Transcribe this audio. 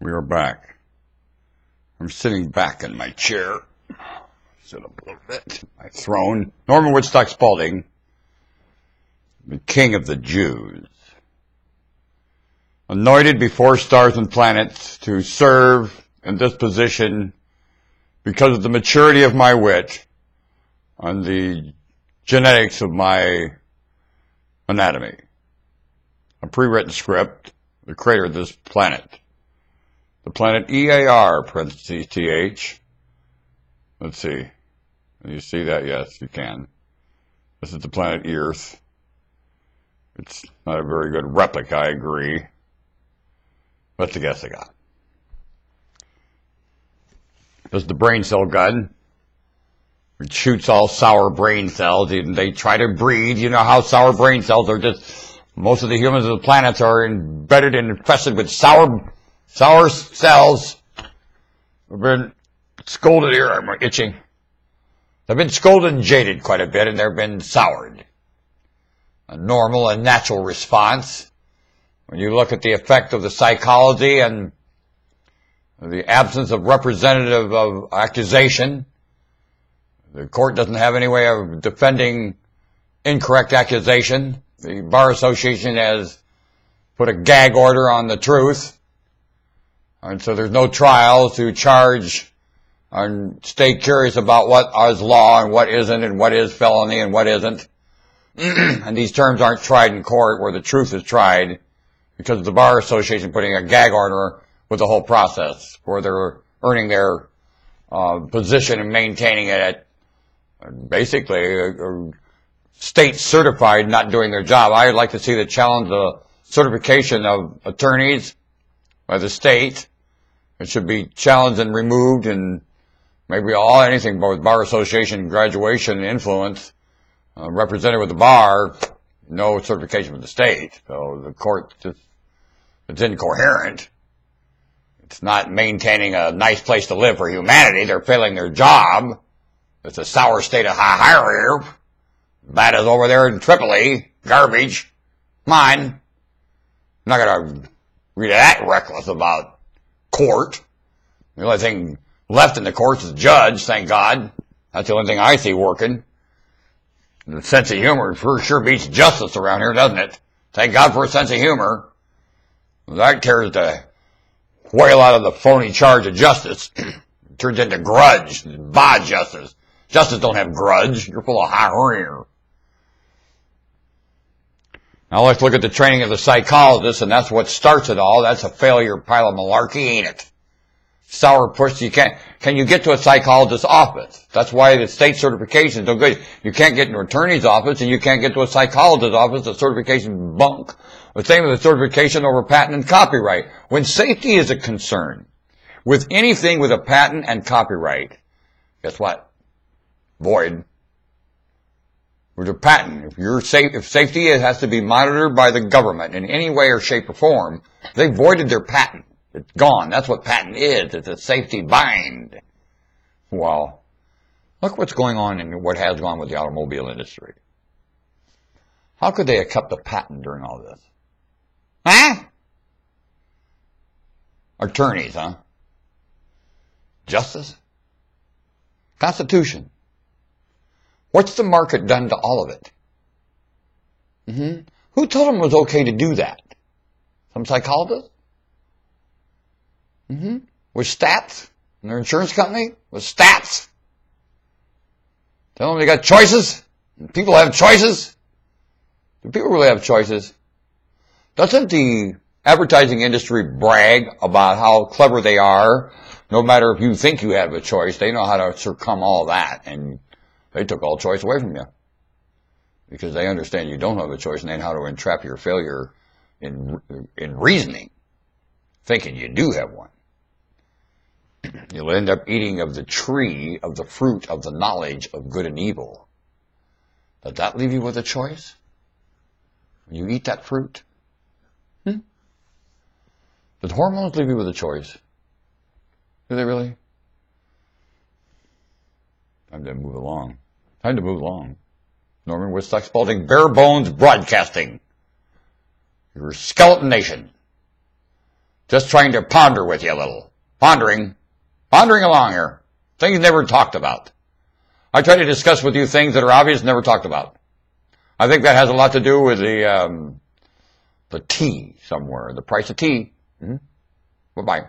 We are back. I'm sitting back in my chair. Sit up a little bit. My throne. Norman Woodstock Spalding, the king of the Jews. Anointed before stars and planets to serve in this position because of the maturity of my wit and the genetics of my anatomy. A pre-written script, the creator of this planet. The planet EAR, parentheses TH. Let's see. Can you see that? Yes, you can. This is the planet Earth. It's not a very good replica, I agree. That's the guess I got. This is the brain cell gun. It shoots all sour brain cells. They try to breed. You know how sour brain cells are just... Most of the humans of the planet are embedded and infested with sour cells. I've been scolded here. I'm itching. They've been scolded and jaded quite a bit, and they've been soured. A normal and natural response. When you look at the effect of the psychology and the absence of representative of accusation, the court doesn't have any way of defending incorrect accusation. The Bar Association has put a gag order on the truth. And so there's no trials to charge and stay curious about what is law and what isn't and what is felony and what isn't. And these terms aren't tried in court where the truth is tried because of the Bar Association putting a gag order with the whole process where they're earning their position and maintaining it at basically state certified not doing their job. I'd like to see the challenge the certification of attorneys by the state. It should be challenged and removed, and maybe anything with Bar Association graduation influence, represented with the bar, no certification from the state. So the court it's incoherent. It's not maintaining a nice place to live for humanity. They're failing their job. It's a sour state of hierarchy. Bad as over there in Tripoli. Garbage. Mine. I'm not going to be that reckless about court. The only thing left in the courts is the judge, thank God. That's the only thing I see working. The sense of humor sure beats justice around here, doesn't it? Thank God for a sense of humor. That cares to whale out of the phony charge of justice. It turns into grudge. Bad justice. Justice don't have grudge. You're full of hierarchy. Now let's look at the training of the psychologist, and that's what starts it all. That's a failure pile of malarkey, ain't it? Sour push. Can you get to a psychologist's office? That's why the state certification is so good. You can't get to an attorney's office, and you can't get to a psychologist's office. The certification bunk. The same with the certification over patent and copyright. When safety is a concern, with anything with a patent and copyright, guess what? Void. With a patent, if safety has to be monitored by the government in any way or shape or form, they voided their patent. It's gone. That's what patent is. It's a safety bind. Well, look what's going on and what has gone with the automobile industry. How could they have kept a patent during all this? Huh? Attorneys, huh? Justice? Constitution. What's the market done to all of it? Who told them it was okay to do that? Some psychologist? With stats? And their insurance company? With stats? Tell them they got choices? People have choices? Do people really have choices? Doesn't the advertising industry brag about how clever they are? No matter if you think you have a choice, they know how to circum all that, and they took all choice away from you because they understand you don't have a choice and they know how to entrap your failure in reasoning, thinking you do have one. You'll end up eating of the tree of the fruit of the knowledge of good and evil. Does that leave you with a choice? When you eat that fruit? Does hormones leave you with a choice? Do they really? Time to move along. Norman Woodstock Spalding, bare bones broadcasting. Your skeleton nation. Just trying to ponder with you a little. Pondering along here. Things never talked about. I try to discuss with you things that are obvious, never talked about. I think that has a lot to do with the tea somewhere, the price of tea. Bye-bye.